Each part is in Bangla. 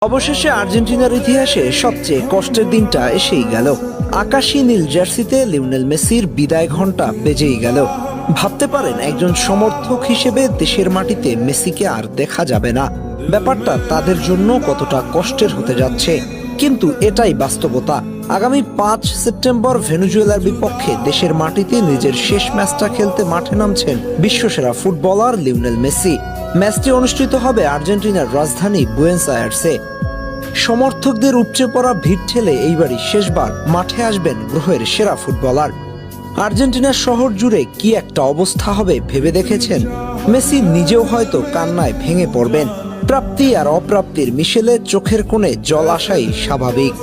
অবশেষে আর্জেন্টিনার ইতিহাসে সবচেয়ে কষ্টের দিনটা এসেই গেল। আকাশী নীল জার্সিতে লিওনেল মেসির বিদায় ঘণ্টা বেজেই গেল। ভাবতে পারেন একজন সমর্থক হিসেবে দেশের মাটিতে মেসিকে আর দেখা যাবে না। ব্যাপারটা তাদের জন্য কতটা কষ্টের হতে যাচ্ছে, কিন্তু এটাই বাস্তবতা। আগামী 5 সেপ্টেম্বর ভেনেজুয়েলার বিপক্ষে দেশের মাটিতে নিজের শেষ ম্যাচটা খেলতে মাঠে নামছেন বিশ্বসেরা ফুটবলার লিওনেল মেসি। ম্যাচটি অনুষ্ঠিত হবে আর্জেন্টিনার রাজধানী বুয়েনোস আয়ার্সে। সমর্থকদের উপচে পড়া ভিড় ঠেলে এইবারই শেষবার মাঠে আসবেন গ্রহের সেরা ফুটবলার। আর্জেন্টিনার শহর জুড়ে কি একটা অবস্থা হবে ভেবে দেখেছেন? মেসি নিজেও হয়তো কান্নায় ভেঙে পড়বেন। প্রাপ্তি আর অপ্রাপ্তির মিশেলে চোখের কোণে জল আসাই স্বাভাবিক।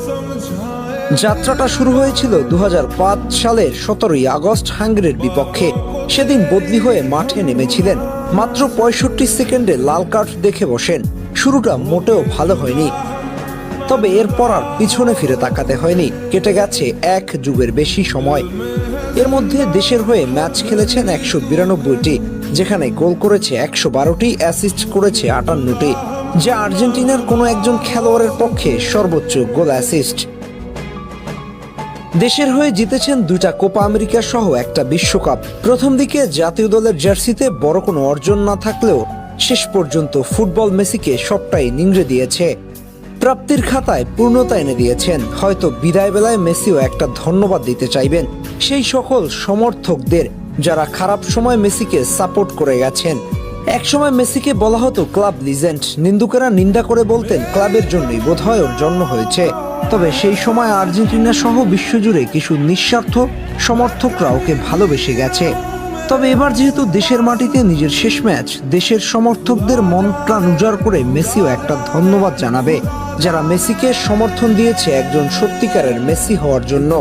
যাত্রাটা শুরু হয়েছিল 2005 সালের 17ই আগস্ট হাঙ্গেরির বিপক্ষে। সেদিন বদলি হয়ে মাঠে নেমেছিলেন। মাত্র 65 সেকেন্ডে লাল কার্ড দেখে বসেন। শুরুটা মোটেও ভালো হয়নি, তবে এরপর আর পিছনে ফিরে তাকাতে হয়নি। কেটে গেছে 1 যুগের বেশি সময়। এর মধ্যে দেশের হয়ে ম্যাচ খেলেছেন 192টি, যেখানে গোল করেছে 112টি, অ্যাসিস্ট করেছে 58টি, যা আর্জেন্টিনার কোনো একজন খেলোয়াড়ের পক্ষে সর্বোচ্চ গোল অ্যাসিস্ট। দেশের হয়ে জিতেছেন 2টা কোপা আমেরিকা সহ একটা বিশ্বকাপ। প্রথম দিকে জাতীয় দলের জার্সিতে বড় কোনো অর্জন না থাকলেও শেষ পর্যন্ত ফুটবল মেসিকে সবটাই নিংড়ে দিয়েছে। প্রাপ্তির খাতায় পূর্ণতা এনে দিয়েছেন। হয়তো বিদায় বেলায় মেসিও একটা ধন্যবাদ দিতে চাইবেন সেই সকল সমর্থকদের যারা খারাপ সময় মেসিকে সাপোর্ট করে গেছেন। একসময় মেসিকে বলা হতো ক্লাব লিজেন্ড। নিন্দুকেরা নিন্দা করে বলতেন ক্লাবের জন্যই বোধহয় ওর জন্ম হয়েছে। তবে সেই সময় আর্জেন্টিনা সহ বিশ্বজুড়ে কিছু নিঃস্বার্থ সমর্থকরা ওকে ভালোবেসে গেছে। তবে এবার যেহেতু দেশের মাটিতে নিজের শেষ ম্যাচ, দেশের সমর্থকদের মন প্রাণ উজাড় করে মেসিও একটা ধন্যবাদ জানাবে যারা মেসিকে সমর্থন দিয়েছে একজন সত্যিকারের মেসি হওয়ার জন্য।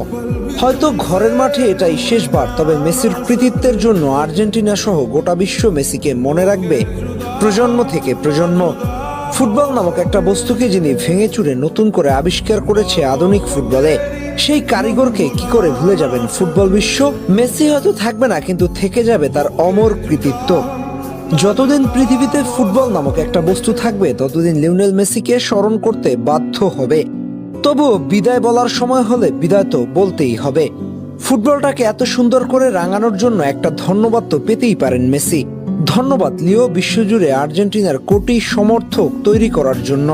হয়তো ঘরের মাঠে এটাই শেষবার, তবে মেসির কৃতিত্বের জন্য আর্জেন্টিনা সহ গোটা বিশ্ব মেসিকে মনে রাখবে প্রজন্ম থেকে প্রজন্ম। ফুটবল নামক একটা বস্তুকে যিনি ভেঙে চুরে নতুন করে আবিষ্কার করেছে আধুনিক ফুটবলে, সেই কারিগরকে কি করে ভুলে যাবেন ফুটবল বিশ্ব? মেসি হয়তো থাকবে না, কিন্তু থেকে যাবে তার অমর কৃতিত্ব। যতদিন পৃথিবীতে ফুটবল নামক একটা বস্তু থাকবে, ততদিন লিওনেল মেসিকে স্মরণ করতে বাধ্য হবে। তবুও বিদায় বলার সময় হলে বিদায় তো বলতেই হবে। ফুটবলটাকে এত সুন্দর করে রাঙানোর জন্য একটা ধন্যবাদ তো পেতেই পারেন মেসি। ধন্যবাদ লিও, বিশ্বজুড়ে আর্জেন্টিনার কোটি সমর্থক তৈরি করার জন্য।